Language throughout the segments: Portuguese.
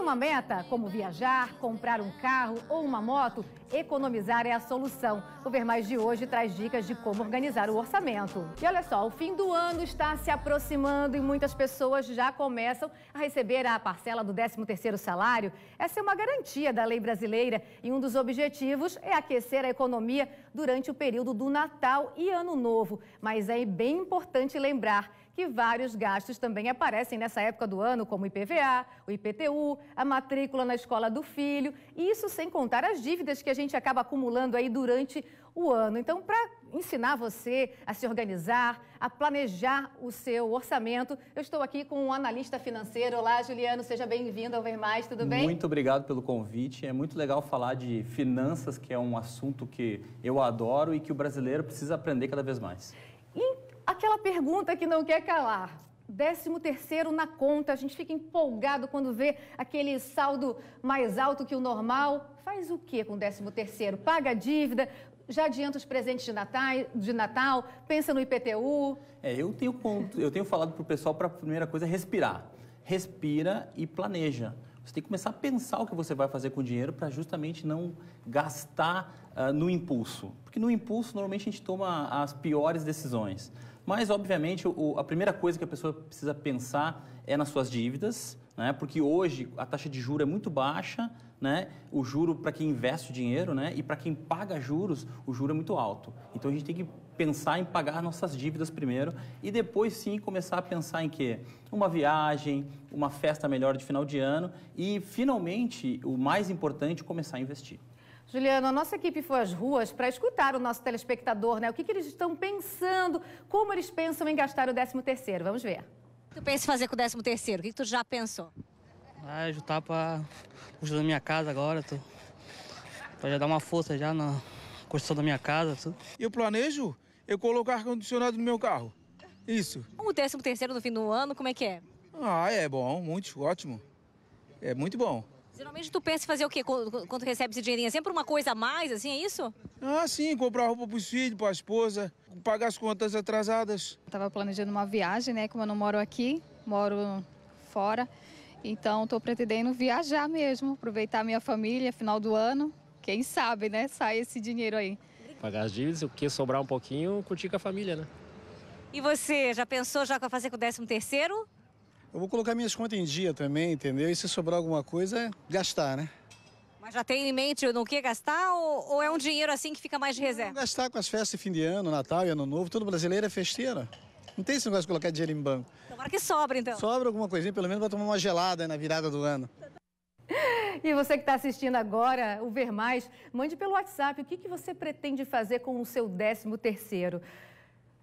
uma meta, como viajar, comprar um carro ou uma moto, economizar é a solução. O Ver Mais de hoje traz dicas de como organizar o orçamento. E olha só, o fim do ano está se aproximando e muitas pessoas já começam a receber a parcela do 13º salário. Essa é uma garantia da lei brasileira e um dos objetivos é aquecer a economia durante o período do Natal e Ano Novo. Mas é bem importante lembrar que vários gastos também aparecem nessa época do ano, como o IPVA, o IPTU, a matrícula na escola do filho, e isso sem contar as dívidas que a gente acaba acumulando aí durante o ano. Então, para ensinar você a se organizar, a planejar o seu orçamento, eu estou aqui com um analista financeiro. Olá, Juliano, seja bem-vindo ao Ver Mais, tudo bem? Muito obrigado pelo convite. É muito legal falar de finanças, que é um assunto que eu adoro e que o brasileiro precisa aprender cada vez mais. Aquela pergunta que não quer calar. 13º na conta, a gente fica empolgado quando vê aquele saldo mais alto que o normal. Faz o que com o 13º? Paga a dívida, já adianta os presentes de Natal, pensa no IPTU? Eu tenho falado para o pessoal para a primeira coisa é respirar. Respira e planeja. Você tem que começar a pensar o que você vai fazer com o dinheiro para justamente não gastar no impulso. Porque no impulso, normalmente, a gente toma as piores decisões. Mas, obviamente, a primeira coisa que a pessoa precisa pensar é nas suas dívidas, né? Porque hoje a taxa de juros é muito baixa, né? O juro para quem investe o dinheiro, né? E para quem paga juros, o juro é muito alto. Então, a gente tem que pensar em pagar nossas dívidas primeiro e depois, sim, começar a pensar em quê? Uma viagem, uma festa melhor de final de ano e, finalmente, o mais importante, começar a investir. Juliano, a nossa equipe foi às ruas para escutar o nosso telespectador, né? O que eles estão pensando, como eles pensam em gastar o 13º. Vamos ver. O que tu pensa em fazer com o 13º? O que tu já pensou? Juntar para construir minha casa agora, para já dar uma força já na construção da minha casa. Tudo. Eu planejo colocar ar-condicionado no meu carro. Isso. O 13º no fim do ano, como é que é? É bom, muito ótimo. É muito bom. Geralmente tu pensa em fazer o quê quando recebe esse dinheirinho? É sempre uma coisa a mais, assim, é isso? Sim, comprar roupa para os filhos, para a esposa, pagar as contas atrasadas. Estava planejando uma viagem, né? Como eu não moro aqui, moro fora. Então, estou pretendendo viajar mesmo, aproveitar a minha família, final do ano. Quem sabe, né? Sai esse dinheiro aí. Pagar as dívidas, o que sobrar um pouquinho, curtir com a família, né? E você, já pensou já o que vai fazer com o 13º? Eu vou colocar minhas contas em dia também, entendeu? E se sobrar alguma coisa, gastar, né? Mas já tem em mente no que gastar ou é um dinheiro assim que fica mais de reserva? Gastar com as festas de fim de ano, Natal e Ano Novo. Todo brasileiro é festeiro. Não tem esse negócio de colocar dinheiro em banco. Tomara que sobra, então. Sobra alguma coisinha, pelo menos vai tomar uma gelada na virada do ano. E você que está assistindo agora o Ver Mais, mande pelo WhatsApp o que você pretende fazer com o seu 13º.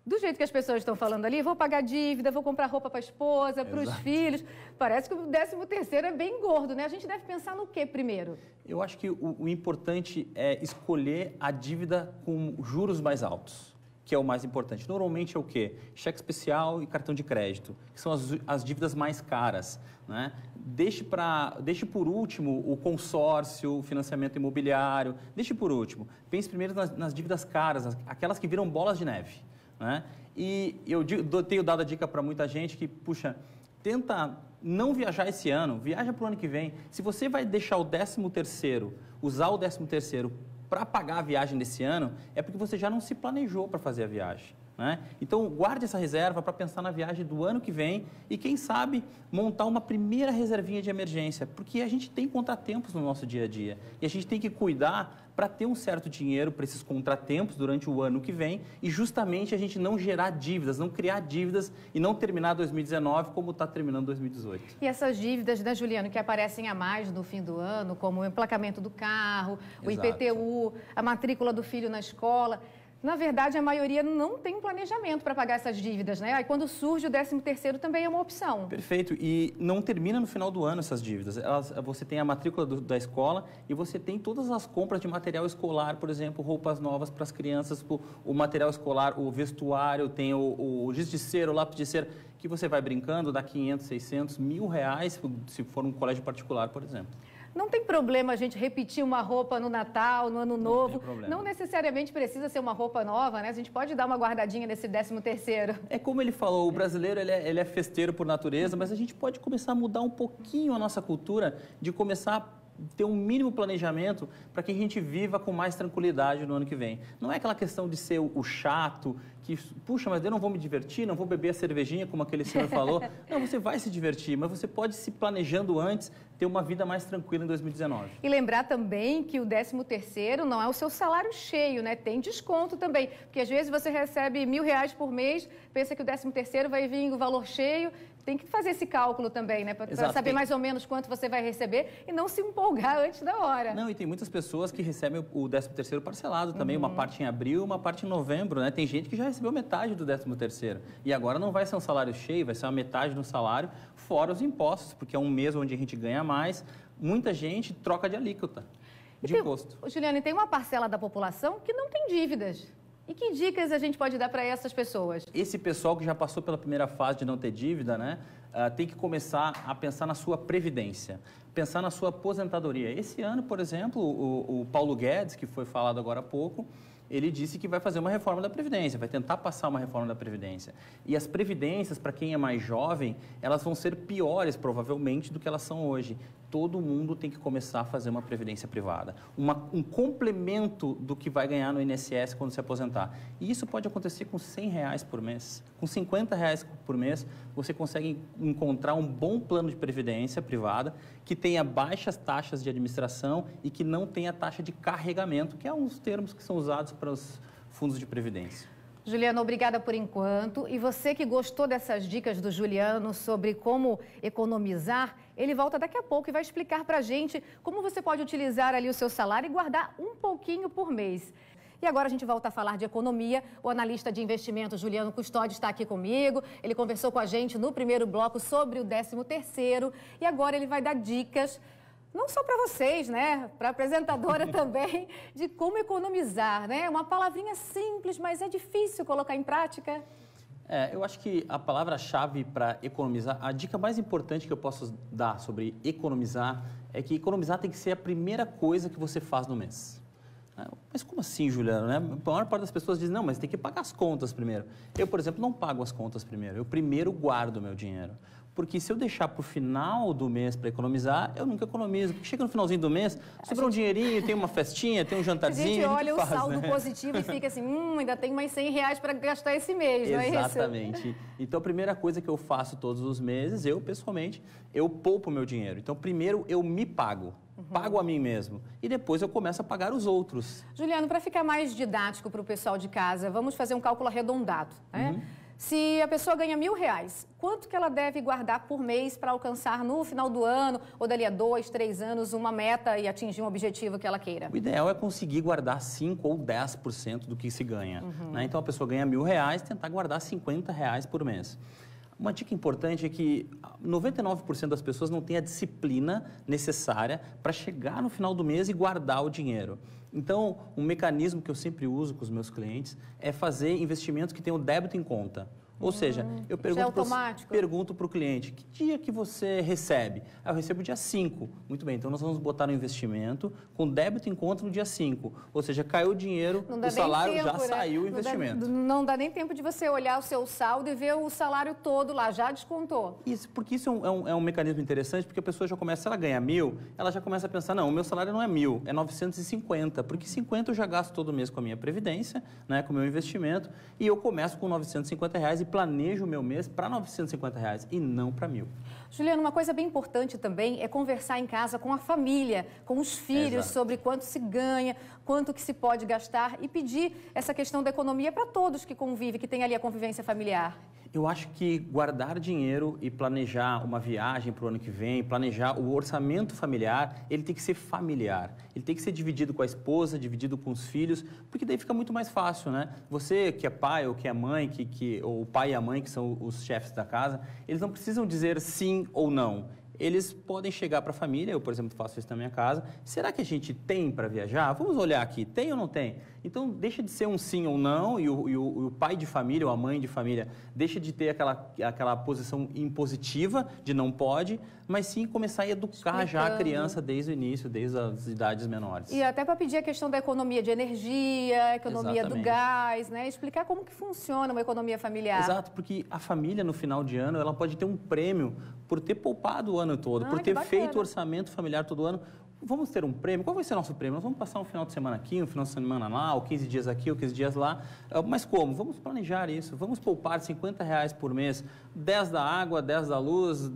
Do jeito que as pessoas estão falando ali, vou pagar dívida, vou comprar roupa para a esposa, para os filhos. Parece que o 13º é bem gordo, né? A gente deve pensar no quê primeiro? Eu acho que o importante é escolher a dívida com juros mais altos, que é o mais importante. Normalmente é o quê? Cheque especial e cartão de crédito, que são as dívidas mais caras, né? Deixe por último o consórcio, o financiamento imobiliário, deixe por último. Pense primeiro nas dívidas caras, aquelas que viram bolas de neve. Né? E eu tenho dado a dica para muita gente que, puxa, tenta não viajar esse ano, viaja para o ano que vem. Se você vai deixar o 13º, usar o 13º para pagar a viagem desse ano, é porque você já não se planejou para fazer a viagem. Né? Então, guarde essa reserva para pensar na viagem do ano que vem e, quem sabe, montar uma primeira reservinha de emergência, porque a gente tem contratempos no nosso dia a dia e a gente tem que cuidar para ter um certo dinheiro para esses contratempos durante o ano que vem e justamente a gente não gerar dívidas, não criar dívidas e não terminar 2019 como está terminando 2018. E essas dívidas, né, Juliano, que aparecem a mais no fim do ano, como o emplacamento do carro, o IPTU, a matrícula do filho na escola... Na verdade, a maioria não tem um planejamento para pagar essas dívidas, né? Aí quando surge o 13º também é uma opção. Perfeito. E não termina no final do ano essas dívidas. Você tem a matrícula da escola e você tem todas as compras de material escolar, por exemplo, roupas novas para as crianças, o material escolar, o vestuário, tem o giz de cera, o lápis de cera, que você vai brincando, dá 500, 600, R$1.000, se for um colégio particular, por exemplo. Não tem problema a gente repetir uma roupa no Natal, no Ano Novo. Não tem problema. Não necessariamente precisa ser uma roupa nova, né? A gente pode dar uma guardadinha nesse 13º. É como ele falou, o brasileiro ele é festeiro por natureza, mas a gente pode começar a mudar um pouquinho a nossa cultura, de começar a ter um mínimo planejamento para que a gente viva com mais tranquilidade no ano que vem. Não é aquela questão de ser o chato, que, puxa, mas eu não vou me divertir, não vou beber a cervejinha, como aquele senhor falou. Não, você vai se divertir, mas você pode, se planejando antes, ter uma vida mais tranquila em 2019. E lembrar também que o 13º não é o seu salário cheio, né? Tem desconto também, porque às vezes você recebe R$1.000 por mês, pensa que o 13º vai vir o valor cheio. Tem que fazer esse cálculo também, né? Para saber mais ou menos quanto você vai receber e não se empolgar antes da hora. Não, e tem muitas pessoas que recebem o 13º parcelado também, uma parte em abril, uma parte em novembro, né? Tem gente que já recebeu metade do 13º. E agora não vai ser um salário cheio, vai ser uma metade do salário, fora os impostos, porque é um mês onde a gente ganha mais. Muita gente troca de alíquota de imposto. Juliane, tem uma parcela da população que não tem dívidas. E que dicas a gente pode dar para essas pessoas? Esse pessoal que já passou pela primeira fase de não ter dívida, né, tem que começar a pensar na sua previdência, pensar na sua aposentadoria. Esse ano, por exemplo, o Paulo Guedes, que foi falado agora há pouco, ele disse que vai fazer uma reforma da Previdência, vai tentar passar uma reforma da Previdência. E as previdências, para quem é mais jovem, elas vão ser piores, provavelmente, do que elas são hoje. Todo mundo tem que começar a fazer uma previdência privada. Um complemento do que vai ganhar no INSS quando se aposentar. E isso pode acontecer com R$100 por mês. Com R$50 por mês, você consegue encontrar um bom plano de previdência privada que tenha baixas taxas de administração e que não tenha taxa de carregamento, que é um dos termos que são usados para os fundos de previdência. Juliano, obrigada por enquanto. E você que gostou dessas dicas do Juliano sobre como economizar, ele volta daqui a pouco e vai explicar para a gente como você pode utilizar ali o seu salário e guardar um pouquinho por mês. E agora a gente volta a falar de economia. O analista de investimentos Juliano Custódio está aqui comigo. Ele conversou com a gente no primeiro bloco sobre o 13º e agora ele vai dar dicas, não só para vocês, né? Para a apresentadora também, de como economizar, né? Uma palavrinha simples, mas é difícil colocar em prática. Eu acho que a palavra-chave para economizar, a dica mais importante que eu posso dar sobre economizar é que economizar tem que ser a primeira coisa que você faz no mês. Mas como assim, Juliano? Né? A maior parte das pessoas diz, não, mas tem que pagar as contas primeiro. Eu, por exemplo, não pago as contas primeiro. Eu primeiro guardo o meu dinheiro. Porque se eu deixar para o final do mês para economizar, eu nunca economizo. Porque chega no finalzinho do mês, sobra um dinheirinho, tem uma festinha, tem um jantarzinho. A gente olha o saldo né? positivo e fica assim, ainda tem mais R$100 para gastar esse mês, não é isso? Exatamente. Então, a primeira coisa que eu faço todos os meses, eu pessoalmente, eu poupo o meu dinheiro. Então, primeiro eu me pago. Pago a mim mesmo. E depois eu começo a pagar os outros. Juliano, para ficar mais didático para o pessoal de casa, vamos fazer um cálculo arredondado, né? Se a pessoa ganha R$1.000, quanto que ela deve guardar por mês para alcançar no final do ano ou dali a 2, 3 anos uma meta e atingir um objetivo que ela queira? O ideal é conseguir guardar 5% ou 10% do que se ganha. Né? Então, a pessoa ganha R$1.000, tentar guardar R$50 por mês. Uma dica importante é que 99% das pessoas não têm a disciplina necessária para chegar no final do mês e guardar o dinheiro. Então, um mecanismo que eu sempre uso com os meus clientes é fazer investimentos que tenham débito em conta. Ou seja, eu pergunto para o cliente, que dia que você recebe? Eu recebo dia 5. Muito bem, então nós vamos botar no investimento com débito em conta no dia 5. Ou seja, caiu o dinheiro, o salário já saiu o investimento. Não dá nem tempo de você olhar o seu saldo e ver o salário todo lá, já descontou. Isso, porque isso é um mecanismo interessante, porque a pessoa já começa, se ela ganha 1.000, ela já começa a pensar, não, o meu salário não é 1.000, é 950, porque 50 eu já gasto todo mês com a minha previdência, né, com o meu investimento, e eu começo com R$950 e planejo o meu mês para R$950 e não para 1.000. Juliano, uma coisa bem importante também é conversar em casa com a família, com os filhos, sobre quanto se ganha, quanto que se pode gastar e pedir essa questão da economia para todos que convivem, que tem ali a convivência familiar. Eu acho que guardar dinheiro e planejar uma viagem para o ano que vem, planejar o orçamento familiar, ele tem que ser familiar. Ele tem que ser dividido com a esposa, dividido com os filhos, porque daí fica muito mais fácil, né? Você que é pai ou que é mãe, ou o pai e a mãe que são os chefes da casa, eles não precisam dizer sim ou não. eles podem chegar para a família, eu, por exemplo, faço isso na minha casa, será que a gente tem para viajar? Vamos olhar aqui, tem ou não tem? Então, deixa de ser um sim ou não, e o pai de família ou a mãe de família deixa de ter aquela posição impositiva de não pode, mas sim começar a educar já a criança desde o início, desde as idades menores. E até para pedir a questão da economia de energia, economia Exatamente. do gás, né? Explicar como que funciona uma economia familiar. Exato, porque a família no final de ano, ela pode ter um prêmio por ter poupado o ano todo, por ter feito orçamento familiar todo ano. Vamos ter um prêmio? Qual vai ser o nosso prêmio? Nós vamos passar um final de semana aqui, um final de semana lá, ou 15 dias aqui, ou 15 dias lá. Mas como? Vamos planejar isso. Vamos poupar R$50 por mês. 10 da água, 10 da luz,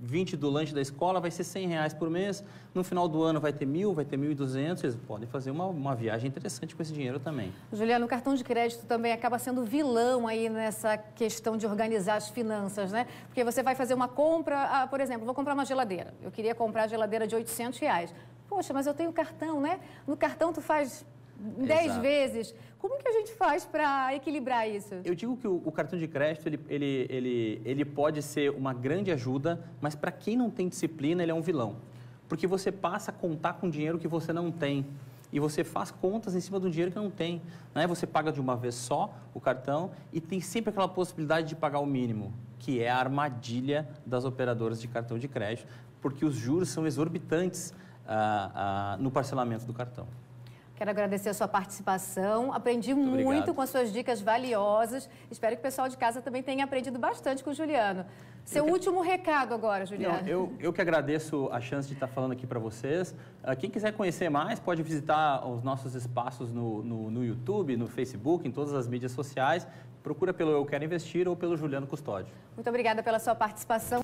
20 do lanche da escola, vai ser R$100 por mês. No final do ano vai ter 1.000, vai ter 1.200. Vocês podem fazer uma viagem interessante com esse dinheiro também. Juliano, o cartão de crédito também acaba sendo vilão aí nessa questão de organizar as finanças, né? Porque você vai fazer uma compra, por exemplo, vou comprar uma geladeira. Eu queria comprar a geladeira de R$800. Poxa, mas eu tenho cartão, né? No cartão tu faz 10 vezes. Como que a gente faz para equilibrar isso? Eu digo que o cartão de crédito, ele pode ser uma grande ajuda, mas para quem não tem disciplina, ele é um vilão. Porque você passa a contar com dinheiro que você não tem. E você faz contas em cima do dinheiro que não tem. Né? Você paga de uma vez só o cartão e tem sempre aquela possibilidade de pagar o mínimo, que é a armadilha das operadoras de cartão de crédito, porque os juros são exorbitantes no parcelamento do cartão. Quero agradecer a sua participação. Aprendi muito com as suas dicas valiosas. Espero que o pessoal de casa também tenha aprendido bastante com o Juliano. Seu último recado agora, Juliano. Não, eu que agradeço a chance de estar falando aqui para vocês. Quem quiser conhecer mais, pode visitar os nossos espaços no YouTube, no Facebook, em todas as mídias sociais. Procura pelo Eu Quero Investir ou pelo Juliano Custódio. Muito obrigada pela sua participação.